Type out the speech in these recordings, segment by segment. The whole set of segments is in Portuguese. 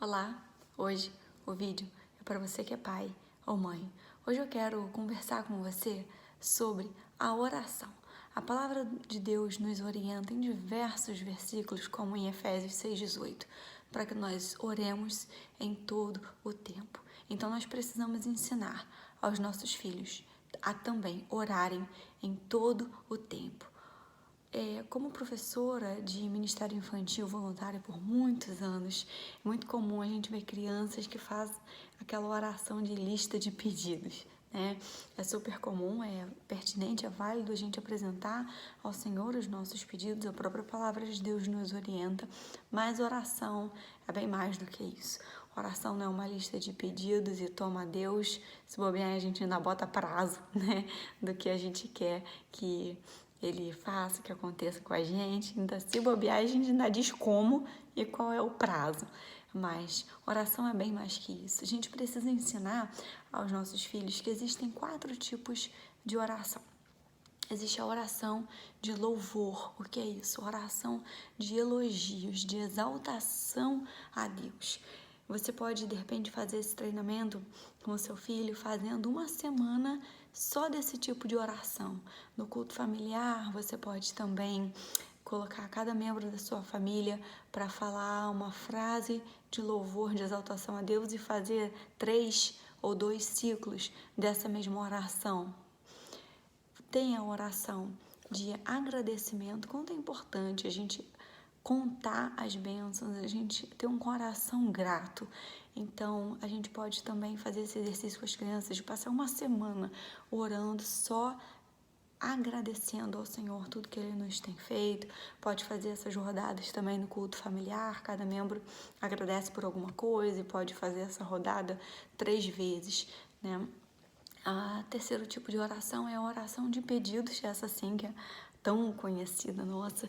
Olá, hoje o vídeo é para você que é pai ou mãe. Hoje eu quero conversar com você sobre a oração. A palavra de Deus nos orienta em diversos versículos, como em Efésios 6,18, para que nós oremos em todo o tempo. Então nós precisamos ensinar aos nossos filhos a também orarem em todo o tempo. Como professora de Ministério Infantil voluntária por muitos anos, é muito comum a gente ver crianças que fazem aquela oração de lista de pedidos, né? É super comum, é pertinente, é válido a gente apresentar ao Senhor os nossos pedidos, a própria palavra de Deus nos orienta, mas oração é bem mais do que isso. Oração não é uma lista de pedidos e toma a Deus, se bobear a gente ainda bota prazo, né? Do que a gente quer que Ele faça, que aconteça com a gente. Então, se bobear, a gente ainda diz como e qual é o prazo. Mas oração é bem mais que isso. A gente precisa ensinar aos nossos filhos que existem 4 tipos de oração. Existe a oração de louvor. O que é isso? Oração de elogios, de exaltação a Deus. Você pode, de repente, fazer esse treinamento com o seu filho, fazendo uma semana só desse tipo de oração. No culto familiar, você pode também colocar cada membro da sua família para falar uma frase de louvor, de exaltação a Deus e fazer 3 ou 2 ciclos dessa mesma oração. Tem a oração de agradecimento. Quanto é importante a gente contar as bênçãos, a gente ter um coração grato. Então, a gente pode também fazer esse exercício com as crianças, de passar uma semana orando, só agradecendo ao Senhor tudo que Ele nos tem feito. Pode fazer essas rodadas também no culto familiar, cada membro agradece por alguma coisa e pode fazer essa rodada 3 vezes, né? A terceiro tipo de oração é a oração de pedidos, essa sim que é tão conhecida nossa,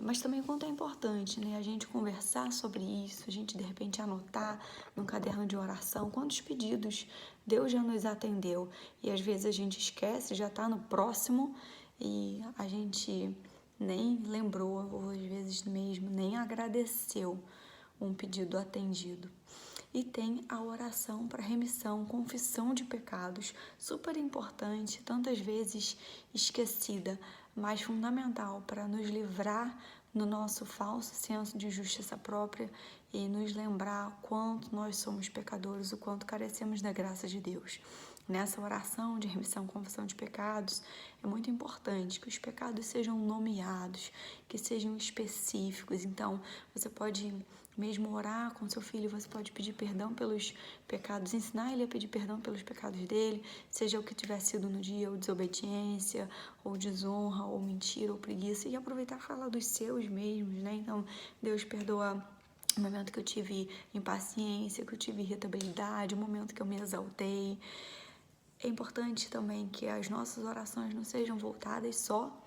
mas também quanto é importante, né, a gente conversar sobre isso, a gente de repente anotar num caderno de oração quantos pedidos Deus já nos atendeu, e às vezes a gente esquece, já está no próximo e a gente nem lembrou, ou às vezes mesmo nem agradeceu um pedido atendido. E tem a oração para remissão, confissão de pecados, super importante, tantas vezes esquecida, mas fundamental para nos livrar do nosso falso senso de justiça própria e nos lembrar quanto nós somos pecadores, o quanto carecemos da graça de Deus. Nessa oração de remissão, confissão de pecados, é muito importante que os pecados sejam nomeados, que sejam específicos. Então, você pode mesmo orar com seu filho, você pode pedir perdão pelos pecados, ensinar ele a pedir perdão pelos pecados dele, seja o que tiver sido no dia, ou desobediência, ou desonra, ou mentira, ou preguiça, e aproveitar e falar dos seus mesmos, né? Então, Deus perdoa o momento que eu tive impaciência, que eu tive irritabilidade, o momento que eu me exaltei. É importante também que as nossas orações não sejam voltadas só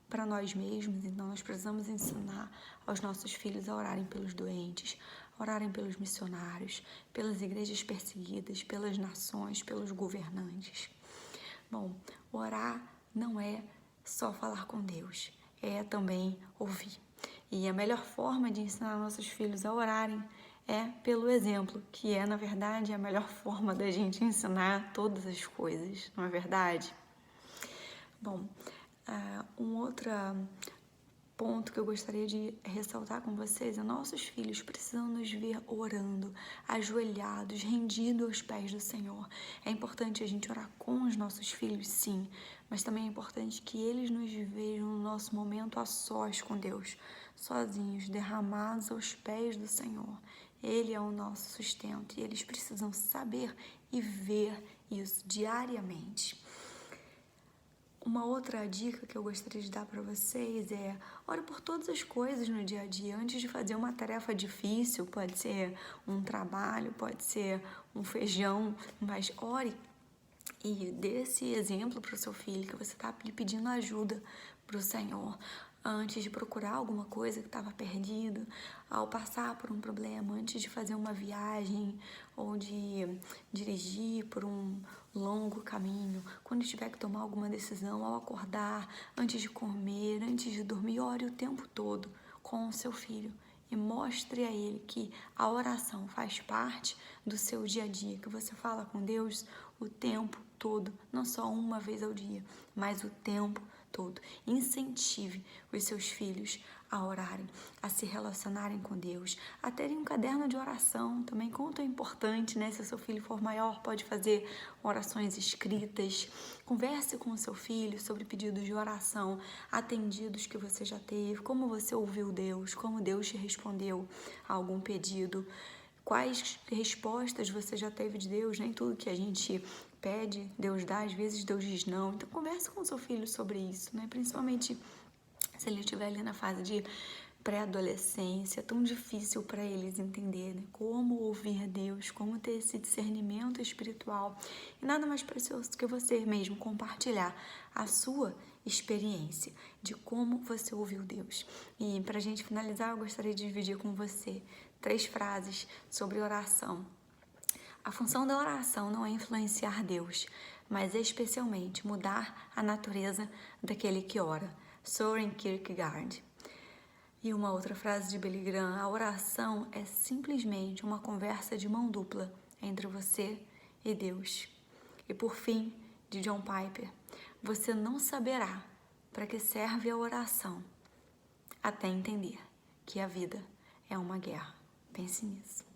para nós mesmos, então nós precisamos ensinar aos nossos filhos a orarem pelos doentes, a orarem pelos missionários, pelas igrejas perseguidas, pelas nações, pelos governantes. Bom, orar não é só falar com Deus, é também ouvir. E a melhor forma de ensinar nossos filhos a orarem é pelo exemplo, que é, na verdade, a melhor forma da gente ensinar todas as coisas, não é verdade? Bom, um outro ponto que eu gostaria de ressaltar com vocês é: nossos filhos precisam nos ver orando, ajoelhados, rendidos aos pés do Senhor. É importante a gente orar com os nossos filhos, sim, mas também é importante que eles nos vejam no nosso momento a sós com Deus, sozinhos, derramados aos pés do Senhor. Ele é o nosso sustento e eles precisam saber e ver isso diariamente. Uma outra dica que eu gostaria de dar para vocês é: ore por todas as coisas no dia a dia. Antes de fazer uma tarefa difícil, pode ser um trabalho, pode ser um feijão, mas ore e dê esse exemplo para o seu filho, que você está lhe pedindo ajuda para o Senhor. Antes de procurar alguma coisa que estava perdida, ao passar por um problema, antes de fazer uma viagem ou de dirigir por um longo caminho, quando tiver que tomar alguma decisão, ao acordar, antes de comer, antes de dormir, ore o tempo todo com o seu filho e mostre a Ele que a oração faz parte do seu dia a dia, que você fala com Deus o tempo todo, não só uma vez ao dia, mas o tempo todo. Incentive os seus filhos a orarem, a se relacionarem com Deus, a terem um caderno de oração também. Quanto é importante, né? Se o seu filho for maior, pode fazer orações escritas. Converse com o seu filho sobre pedidos de oração atendidos que você já teve, como você ouviu Deus, como Deus te respondeu a algum pedido, quais respostas você já teve de Deus. Nem tudo que a gente pede, Deus dá, às vezes Deus diz não. Então converse com o seu filho sobre isso, né? Principalmente se ele estiver ali na fase de pré-adolescência, é tão difícil para eles entenderem como ouvir Deus, como ter esse discernimento espiritual. E nada mais precioso do que você mesmo compartilhar a sua experiência de como você ouviu Deus. E para a gente finalizar, eu gostaria de dividir com você 3 frases sobre oração. A função da oração não é influenciar Deus, mas especialmente mudar a natureza daquele que ora. Søren Kierkegaard. E uma outra frase de Billy Graham: a oração é simplesmente uma conversa de mão dupla entre você e Deus. E por fim, de John Piper: você não saberá para que serve a oração até entender que a vida é uma guerra. Pense nisso.